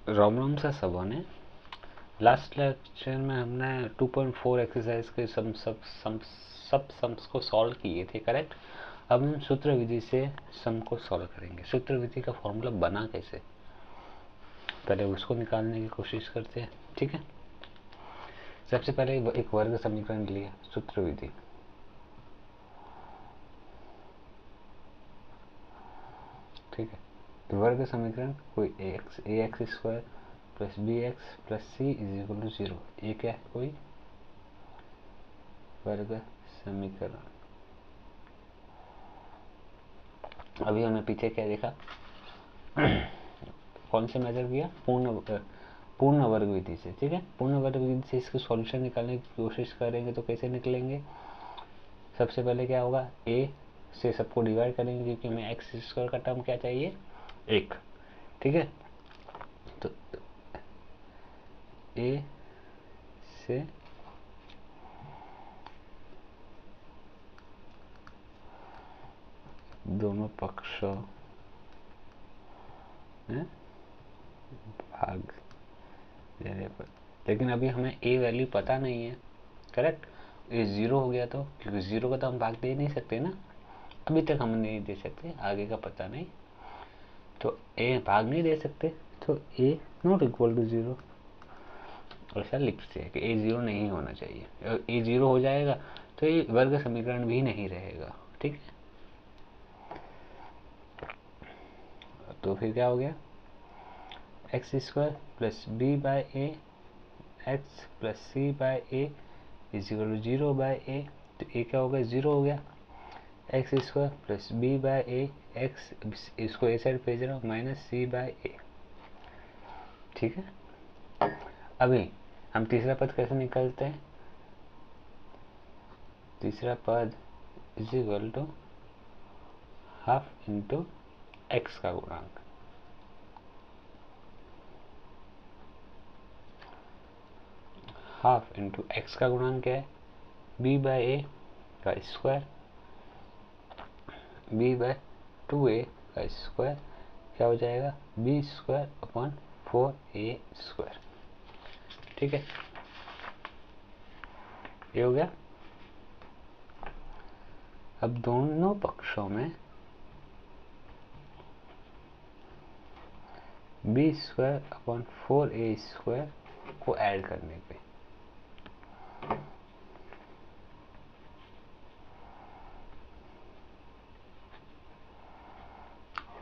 राम राम सा सबों ने। लास्ट लेक्चर में हमने 2.4 एक्सरसाइज के सब सम्स को सॉल्व किए थे, करेक्ट। अब हम सूत्र विधि से सम को सॉल्व करेंगे। सूत्र विधि का फॉर्मूला बना कैसे, पहले उसको निकालने की कोशिश करते हैं, ठीक है। सबसे पहले एक वर्ग समीकरण लिया, सूत्र विधि। ठीक है, वर्ग समीकरण कोई A X square plus B X plus C is equal to 0, ये क्या है, कोई वर्ग समीकरण। अभी हमने पीछे क्या देखा, कौन से मेजर किया, पूर्ण वर्ग विधि से, ठीक है। पूर्ण वर्ग विधि से इसके सॉल्यूशन निकालने की कोशिश करेंगे तो कैसे निकलेंगे। सबसे पहले क्या होगा, ए से सबको डिवाइड करेंगे क्योंकि हमें एक्स स्क्वायर का टर्म क्या चाहिए, 1, ठीक है। तो ए से दोनों पक्षों में भाग देने पर, लेकिन अभी हमें ए वैल्यू पता नहीं है, करेक्ट। ये 0 हो गया तो, क्योंकि 0 का तो हम भाग दे नहीं सकते ना, अभी तक हम नहीं दे सकते, आगे का पता नहीं, तो ए भाग नहीं दे सकते, तो ए नॉट इक्वल टू 0 ऐसा लिखते हैं कि ए 0 नहीं होना चाहिए। ए 0 हो जाएगा तो ये वर्ग समीकरण भी नहीं रहेगा, ठीक है। तो फिर क्या हो गया, X square plus B by A X plus C by A is equal to 0 by A, तो ए क्या हो गया, 0 हो गया। X square plus B by A X, इसको ए साइड भेज रहा हूँ, माइनस सी बाय ए, ठीक है। अभी हम तीसरा पद कैसे निकालते हैं, तीसरा पद is equal to half into x का गुणांक। हाफ इंटू एक्स का गुणांक क्या है, बी बाय ए का स्क्वायर, बी बाय 2a का स्क्वायर क्या हो जाएगा, B square upon 4a square, ठीक है। ये हो गया। अब दोनों पक्षों में b square upon 4a square को ऐड करने पे,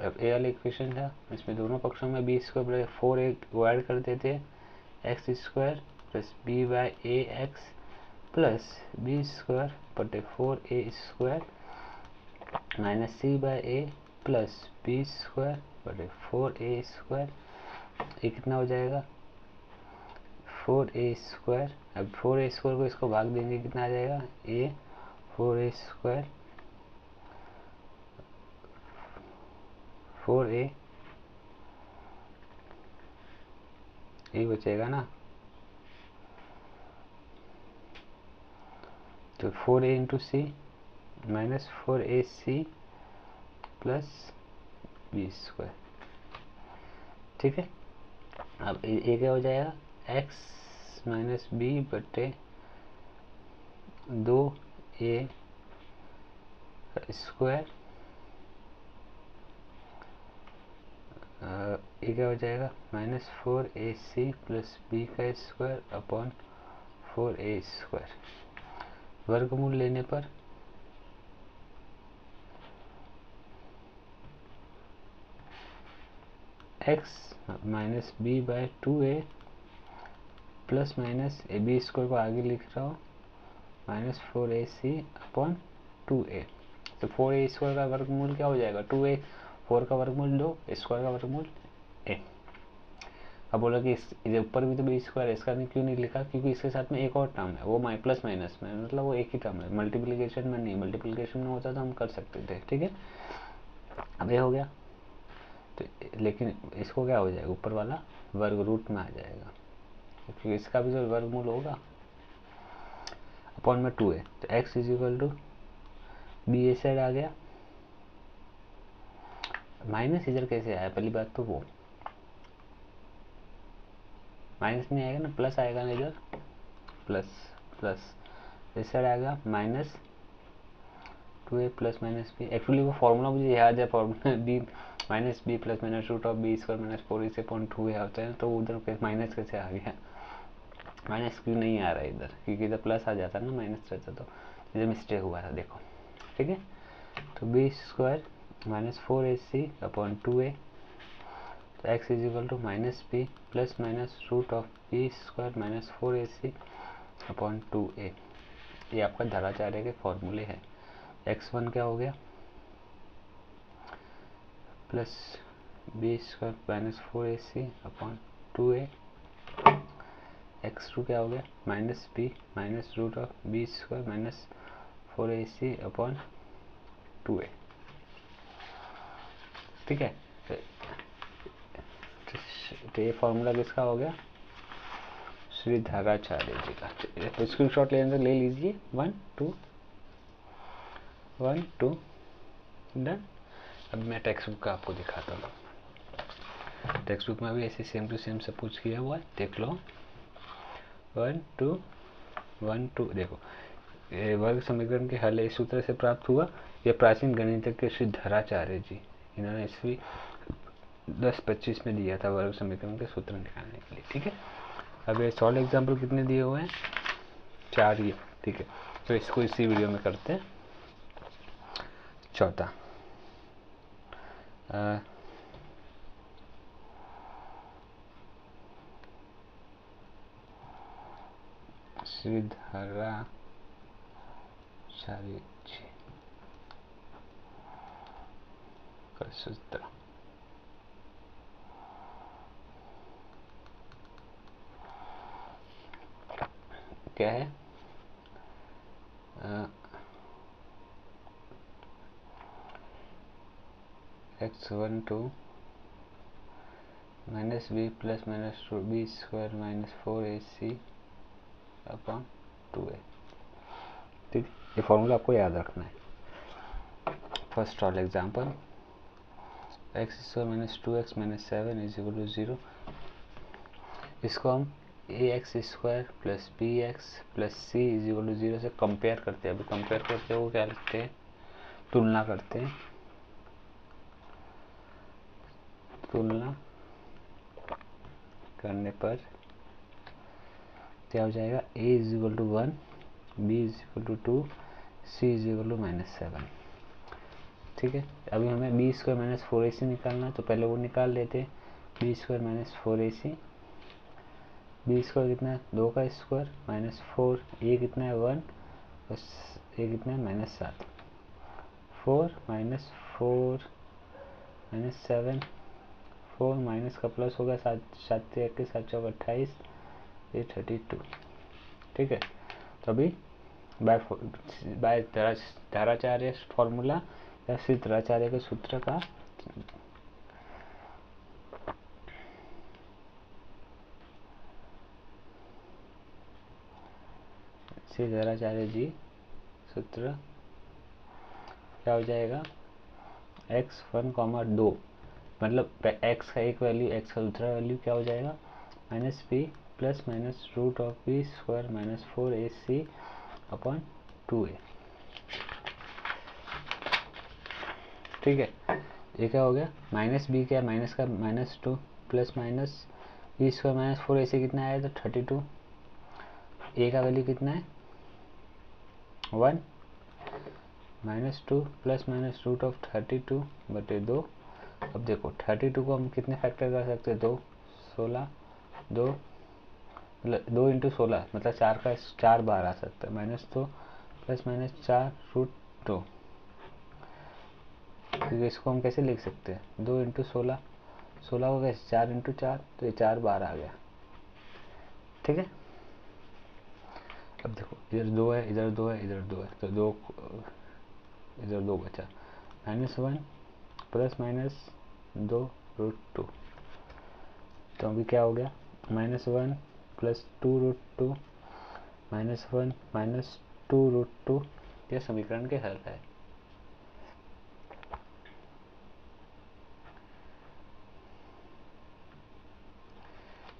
अब ए वाला इक्वेशन था, इसमें दोनों पक्षों में बी स्क्वायर प्लस 4a को ऐड कर देते हैं, X square plus B by A X plus B square बटे 4a square minus C by A plus B square बटे 4a स्क्वायर, ये कितना हो जाएगा, 4a स्क्वायर। अब 4a स्क्वायर को इसको भाग देंगे, कितना आ जाएगा, a 4a स्क्वायर 4a, ये बचेगा ना, तो 4a into C minus 4a C plus B square, ठीक है। अब ये क्या हो जाएगा, x माइनस बी बटे 2a स्क्वायर, ये क्या हो जाएगा, माइनस 4ac प्लस बी का स्क्वायर अपॉन 4a स्क्वायर, वर्गमूल लेने पर x minus b by 2a plus minus a b square को आगे लिख रहा हूँ, माइनस 4ac अपॉन 2a, तो 4a स्क्वायर का वर्गमूल क्या हो जाएगा, 2a, 4 का वर्गमूल 2, स्क्वायर का वर्गमूल a। अब बोला कि इस ऊपर भी तो बी स्क्वायर है, इसका क्यों नहीं लिखा, क्योंकि इसके साथ में एक और टर्म है, वो प्लस माइनस में, मतलब वो एक ही टर्म है, मल्टीप्लिकेशन में नहीं, मल्टीप्लिकेशन में होता तो हम कर सकते थे, ठीक है। अब ये हो गया, तो लेकिन इसको क्या हो जाएगा, ऊपर वाला वर्ग रूट में आ जाएगा, क्योंकि इसका भी तो वर्गमूल होगा, अपॉन में 2a, तो x is equal to B A side आ गया, माइनस इधर कैसे आया, पहली बात तो वो, माइनस नहीं आएगा ना, प्लस आएगा ना, इधर प्लस प्लस, इस साइड आएगा minus 2a plus minus b. Actually वो फॉर्मूला मुझे याद है, formula b minus B plus minus root of B square minus 4ac/2a होता है, तो उधर माइनस कैसे आ गया, माइनस क्यों नहीं आ रहा है इधर, क्योंकि इधर प्लस आ जाता ना, माइनस रहता, तो इधर मिस्टेक हुआ था, देखो। ठीक है, तो बी स्क्वायर माइनस 4ac/2a, तो x is equal to minus B plus minus root of B square minus 4ac/2a। ये आपका धराचार्य के फॉर्मूले हैं। x1 क्या हो गया, plus B square minus 4ac/2a, x2 क्या हो गया, minus b minus root of B square minus 4ac/2a। ठीक है, तो ये फॉर्मूला किसका हो गया, श्री धराचार्य जी का। स्क्रीन शॉट ले लीजिए, 1 2 डन। अब मैं टेक्स्ट बुक का आपको दिखाता हूँ। टेक्स्ट बुक में भी ऐसे सेम टू सेम सब कुछ किया हुआ है, देख लो। 1 2 देखो, ये वर्ग समीकरण के हल इस सूत्र से प्राप्त हुआ। यह प्राचीन गणितज्ञ के श्री धराचार्य जी, इन्होंने ईस्वी 1025 में दिया था वर्ग समीकरण के सूत्र निकालने के लिए। ठीक है, अब ये सॉल्व एग्जाम्पल कितने दिए हुए हैं, 4 ही। ठीक है, तो इसको इसी वीडियो में करते हैं। चौथा, श्री धराचार्य जी का सूत्र क्या है, x12 minus B plus minus B square minus 4ac/2a। ठीक, ये फॉर्मूला आपको याद रखना है। First all example, x square minus 2x minus 7 is equal to 0। इसको हम ax square plus bx plus c is equal to 0 से कंपेयर करते हैं। अभी कंपेयर करते हो क्या लिखते हैं, तुलना करते हैं। तुलना करने पर क्या हो जाएगा, a is equal to 1, b is equal to 2, c is equal to -7। ठीक है, अभी हमें बी स्क्वायर माइनस 4ac निकालना है, तो पहले वो निकाल लेते हैं। B square minus 4ac, b square कितना है, 2 का स्क्वायर माइनस 4, ये कितना है 1, बस ये कितना है -7, 4 माइनस 4 माइनस 7, 4 माइनस का प्लस होगा, 7 7 21 7 चौक 28, ये 32। ठीक है, तो अभी बाय धराचार्य फॉर्मूला या श्री धराचार्य के सूत्र का श्री धराचार्य जी सूत्र क्या हो जाएगा, x1, 2 मतलब x का एक वैल्यू, x का दूसरा वैल्यू क्या हो जाएगा, minus B plus minus root of B square minus 4ac/2a। ठीक है, ये क्या हो गया, माइनस बी क्या है, माइनस का -2 plus minus B square minus 4ac कितना आया, तो 32। ए का वैल्यू कितना है 1, -2 प्लस माइनस रूट ऑफ 32/2। अब देखो 32 को हम कितने फैक्टर कर सकते हैं, 2 16, 2 2 इंटू 16 मतलब 4 का 4 बार आ सकता है, -2 प्लस माइनस 4√2। क्योंकि इसको हम कैसे लिख सकते हैं, 2 इंटू 16, 16 को कैसे 4 इंटू 4, तो ये 4 बार आ गया। ठीक है, अब देखो इधर 2 है, इधर 2 है, इधर 2 है, तो 2 इधर 2 बचा, -1 प्लस माइनस 2√2। तो अभी क्या हो गया, -1 प्लस 2√2 -1 माइनस 2√2। यह समीकरण के हल है।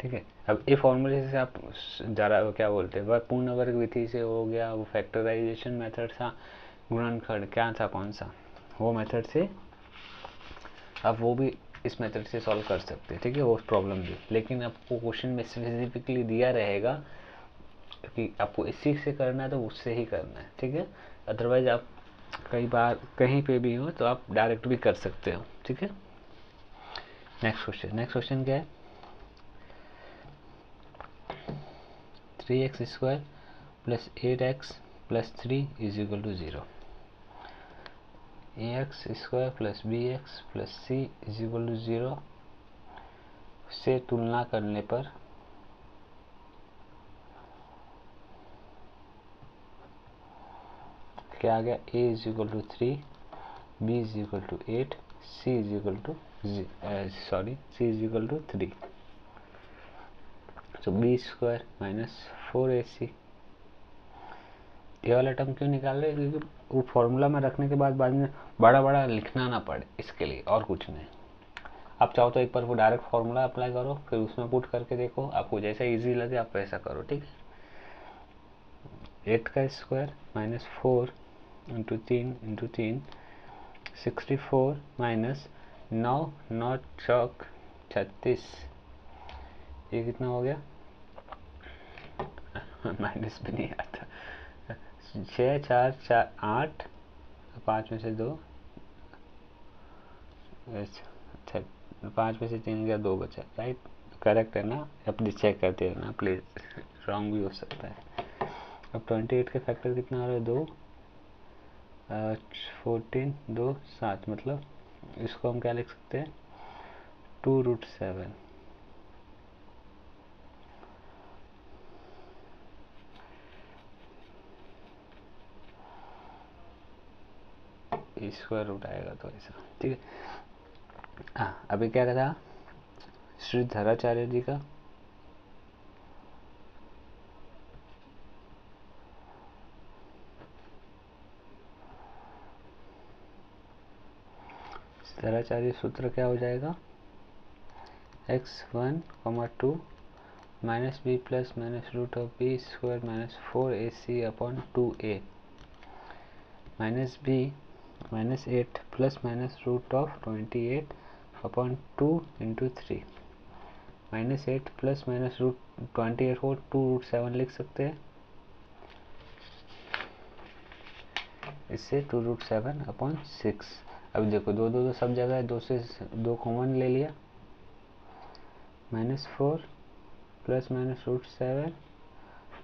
ठीक है। अब ये फॉर्मूले से आप ज़रा क्या बोलते हैं, पूर्ण वर्ग विधि से हो गया, वो फैक्टराइजेशन मेथड था, गुणनखंड क्या था कौन सा, वो मेथड से आप वो भी इस मेथड से सॉल्व कर सकते हैं, ठीक है, वो प्रॉब्लम भी। लेकिन आपको क्वेश्चन में स्पेसिफिकली दिया रहेगा कि आपको इसी से करना है तो उससे ही करना है, ठीक है। अदरवाइज आप कई बार कहीं पे भी हो तो आप डायरेक्ट भी कर सकते हो, ठीक है। नेक्स्ट क्वेश्चन क्या है, 3x² plus 8x plus 3 is equal to 0। ax² plus bx plus c is equal to 0 से तुलना करने पर क्या आ गया, a is equal to 3, b is equal to 8, c is equal to c is equal to 3। तो b² minus 4ac, ये वाला टर्म क्यों निकाल रहे हैं, क्योंकि वो फॉर्मूला में रखने के बाद में बड़ा बड़ा लिखना ना पड़े, इसके लिए, और कुछ नहीं। आप चाहो तो एक बार वो डायरेक्ट फॉर्मूला अप्लाई करो, फिर उसमें पुट करके देखो, आपको जैसा इजी लगे आप वैसा करो, ठीक है। 8 का स्क्वायर माइनस 4 इंटू 3 64 माइनस 9 चौक 36, ये कितना हो गया माइनस भी नहीं आता, 6 4 4 8, 5 में से 2, अच्छा 5 में से 3 गया, 2 बचा, राइट, करेक्ट है ना, अपनी चेक करते रहना प्लीज, रॉन्ग भी हो सकता है। अब 28 के फैक्टर कितना आ रहा है, 2, 14 2 7, मतलब इसको हम क्या लिख सकते हैं, 2√7। स्क्वायर रूट आएगा तो ऐसा, ठीक है। अभी क्या कहा, श्री धराचार्य जी का धराचार्य सूत्र क्या हो जाएगा, x1, 2 minus B plus minus root of B square minus 4ac upon 2a minus b minus 8 plus minus root of 28 upon 2 into 3 minus 8 plus minus root 28 को 2√7 लिख सकते हैं, इससे 2√7 अपॉन 6। अब देखो 2 सब जगह है, 2 से 2 कॉमन ले लिया, -4 प्लस माइनस √7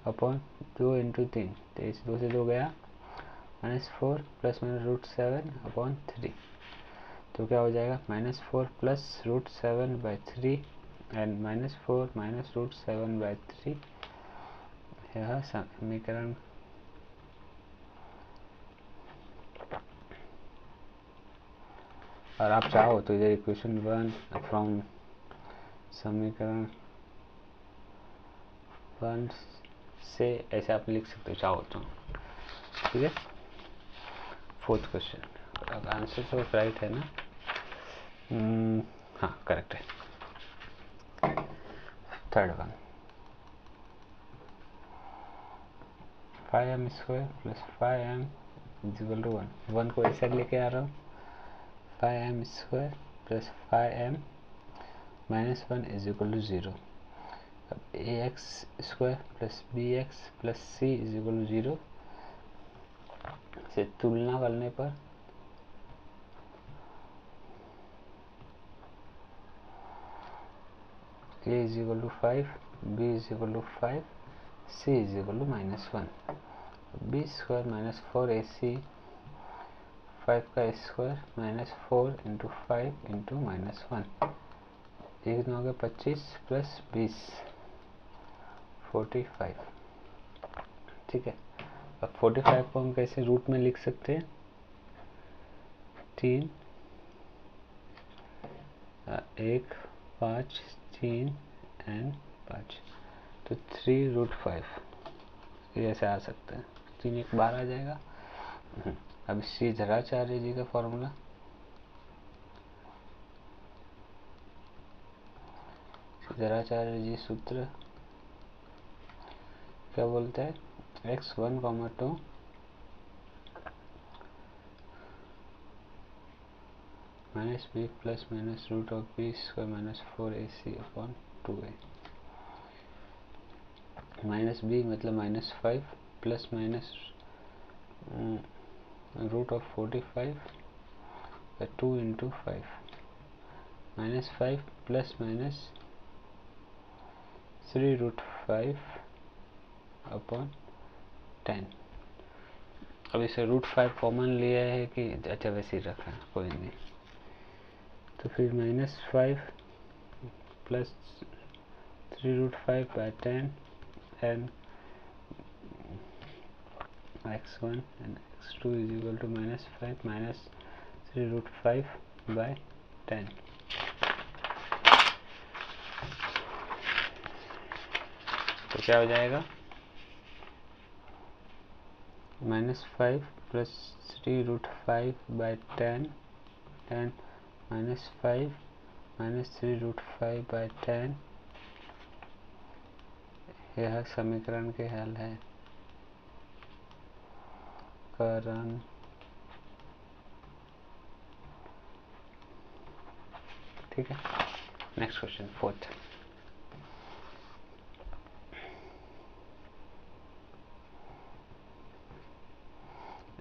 अपॉन 2 इंटू 3, तो इस 2 से 2 गया, -4 प्लस माइनस √7 अपॉन 3, तो क्या हो जाएगा, -4 प्लस √7/3 एंड -4 माइनस √7/3, यह समीकरण और आप चाहो तो इधर इक्वेशन 1 फ्रॉम समीकरण 1 से ऐसे आप लिख सकते हो चाहो तो, ठीक है। 4th क्वेश्चन, आंसर तो राइट है ना, हाँ करेक्ट है। 3rd one, 5m² plus 5m is equal to 1 को ऐसे लेके आ रहा हूँ, 5m² plus 5m minus 1 is equal to 0। अब ax² plus bx plus c is equal to 0 से तुलना करने पर a is equal to 5, b is equal to 5, c is equal to -1। b² minus 4ac, 5 का स्क्वायर माइनस 4 इंटू 5 इंटू -1, ये कितना हो गया 25 प्लस 20 45, ठीक है। अब 45 को हम कैसे रूट में लिख सकते हैं, 3 1 5 3 एंड 5, तो 3√5 ये ऐसे आ सकते हैं, 3 1 12 आ जाएगा। अब श्री धराचार्य जी का फॉर्मूला, जराचार्य जी सूत्र क्या बोलता है? x1, 2 minus B plus minus root of B square minus 4ac upon 2a। Minus b मतलब -5 plus minus root of 45 2 into 5 -5 plus minus 3√5 upon 10। अब इसे √5 कॉमन लिया है कि अच्छा वैसे ही रखा है, कोई नहीं। तो फिर -5 plus 3√5/10 and x1 and x2 is equal to -5 minus 3√5/10। तो क्या हो जाएगा? -5 प्लस 3√5/10 and -5 minus 3√5/10। यह समीकरण के हल है। करण ठीक है। Next question, 4th।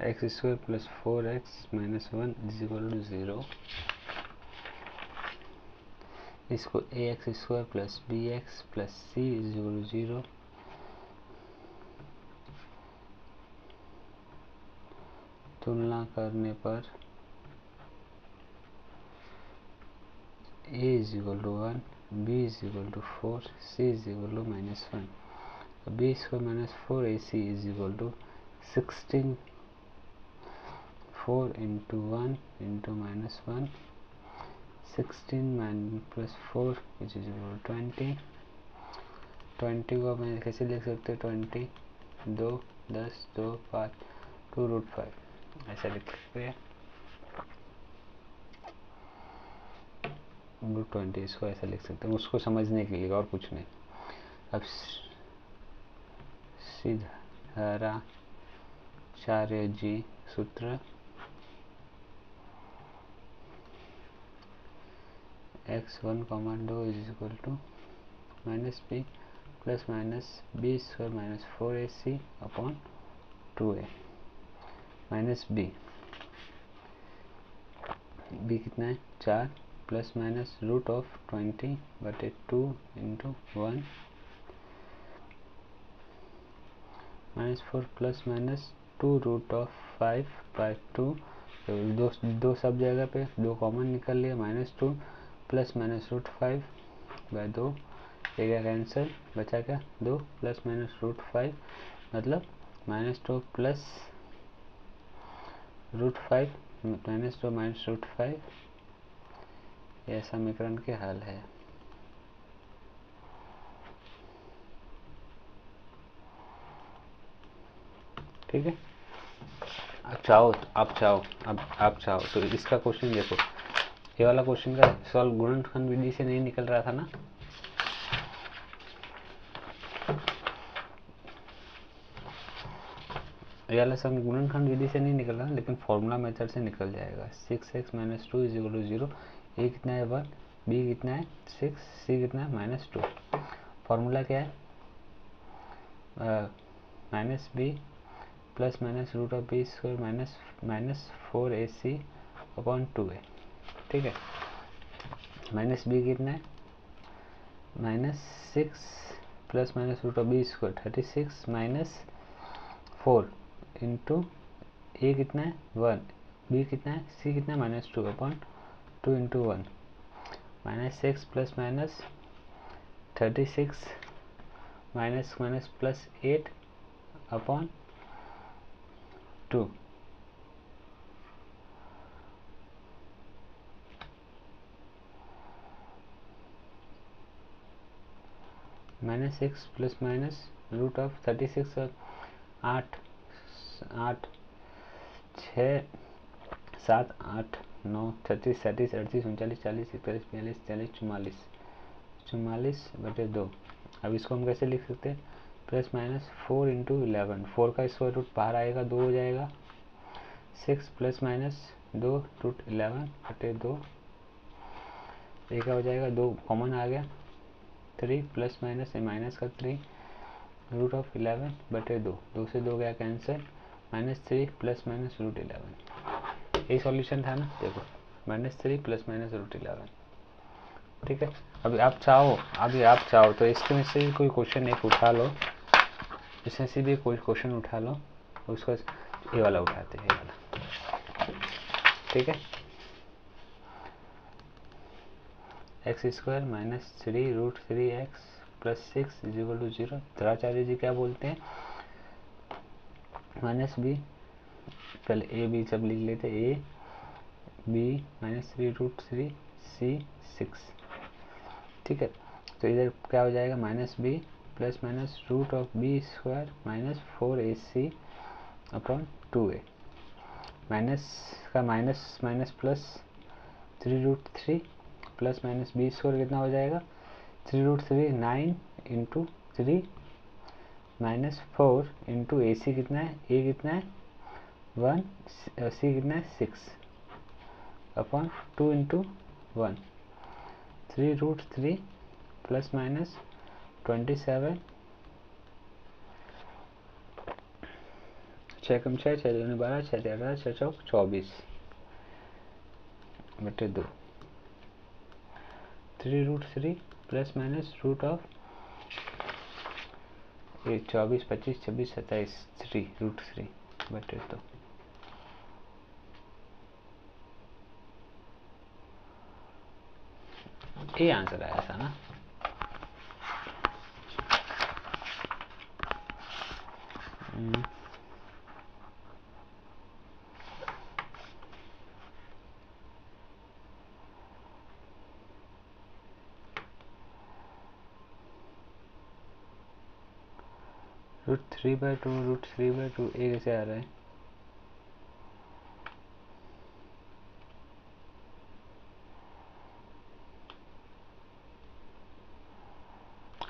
x² plus 4x minus 1 is equal to 0। इसको ax² plus bx plus c is equal to 0। तुलना करने पर a is equal to 1, b is equal to 4, c is equal to -1। b² minus 4ac is equal to 16। 4 into 1 into -1, 16 plus 4 which is equal to 20। 20 को मैं कैसे लिख सकते हैं? 20 2 10 2 5 2√5 ऐसा लिख सकते हैं। √20 इसको ऐसा लिख सकते हैं, उसको समझने के लिए, और कुछ नहीं। अब सिद्धाराचार्य जी सूत्र x1, 2 is equal to -b plus minus b² minus 4ac upon 2a। Minus b कितना है? 4 plus minus root of 20/2 into 1 -4 plus minus 2√5/2। दो सब जगह पे 2 कॉमन निकल लिया। -2 प्लस माइनस √5/2 एरिया कैंसिल, बचा क्या? 2 प्लस माइनस √5 मतलब -2 प्लस √5 -2 माइनस √5। यह समीकरण के हल है। ठीक है। अब आप चाहो तो इसका क्वेश्चन देखो। ये वाला क्वेश्चन का सॉल्व गुणनखंड विधि से नहीं निकल रहा था ना? ये वाला सम गुणनखंड विधि से नहीं निकल रहा, लेकिन फॉर्मूला मेथड से निकल जाएगा। 6x minus 2 is equal to 0। A कितना है? 1, बी कितना है? 6, सी कितना है? -2। फॉर्मूला क्या है? -b plus minus root of b² minus 4ac upon 2a। ठीक है। -b कितना है? -6 plus minus root of b² 36 minus 4 into A कितना है? 1, बी कितना है? सी कितना है? -2 upon 2 into 1 -6 plus minus 36 minus minus plus 8 upon 2। -6 plus minus root of 36 और 8 6 7 8 9 36 37 38 39 40 41 42 43 44 45 44 44 44 44 44/2। अब इसको हम कैसे लिख सकते हैं, प्लस माइनस 4 इंटू 11, 4 का स्क्वायर रूट बाहर आएगा 2 हो जाएगा, 6 प्लस माइनस 2 रूट 11/2, ये क्या हो जाएगा, 2 कॉमन आ गया, 3 प्लस माइनस माइनस का 3 रूट ऑफ 11/2, 2 से 2 गया कैंसिल, -3 प्लस माइनस रूट 11, यही सॉल्यूशन था ना। देखो -3 प्लस माइनस रूट 11, ठीक है। अभी आप चाहो तो इसके में से कोई क्वेश्चन एक उठा लो, इसमें से भी कोई क्वेश्चन उठा लो, उसको ये वाला उठाते हैं, ये वाला, ठीक है। x² minus 3 root 3x plus 6 is equal to 0। Dronacharya ji क्या बोलते हैं, माइनस बी, पहले ए बी सब लिख लेते, A B minus 3 root 3 C 6, ठीक है। तो इधर क्या हो जाएगा, minus B plus minus root of B square minus 4ac upon 2a, minus का minus minus plus 3 root 3 plus minus B square कितना हो जाएगा, 3 root 3 9 into 3 minus 4 into A C कितना है, ए कितना है 1, सी कितना है 6 upon 2 into 1, 3 root 3 plus minus 27, 6 कम 6, 6 दूनी 12, 6 18, 6 चौक 24/2, 3 root 3 plus minus root of 24 25 26 27 3 root 3/2, ये आंसर आया था ना। रूट 3/2 रूट 3/2 ये कैसे आ रहा है,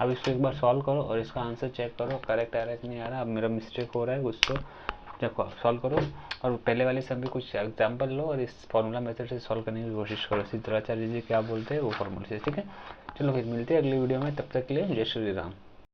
अब इसको एक बार सॉल्व करो और इसका आंसर चेक करो करेक्ट आ रहा है कि नहीं आ रहा। अब मेरा मिस्टेक हो रहा है कुछ, तो जब सॉल्व करो और पहले वाले सब भी कुछ एग्जाम्पल लो और इस फॉर्मूला मेथड से सॉल्व करने की कोशिश करो, द्रोणाचार्य जी क्या बोलते हैं वो फॉर्मूले से, ठीक है। चलो फिर मिलते हैं अगली वीडियो में, तब तक के लिए जय श्री राम।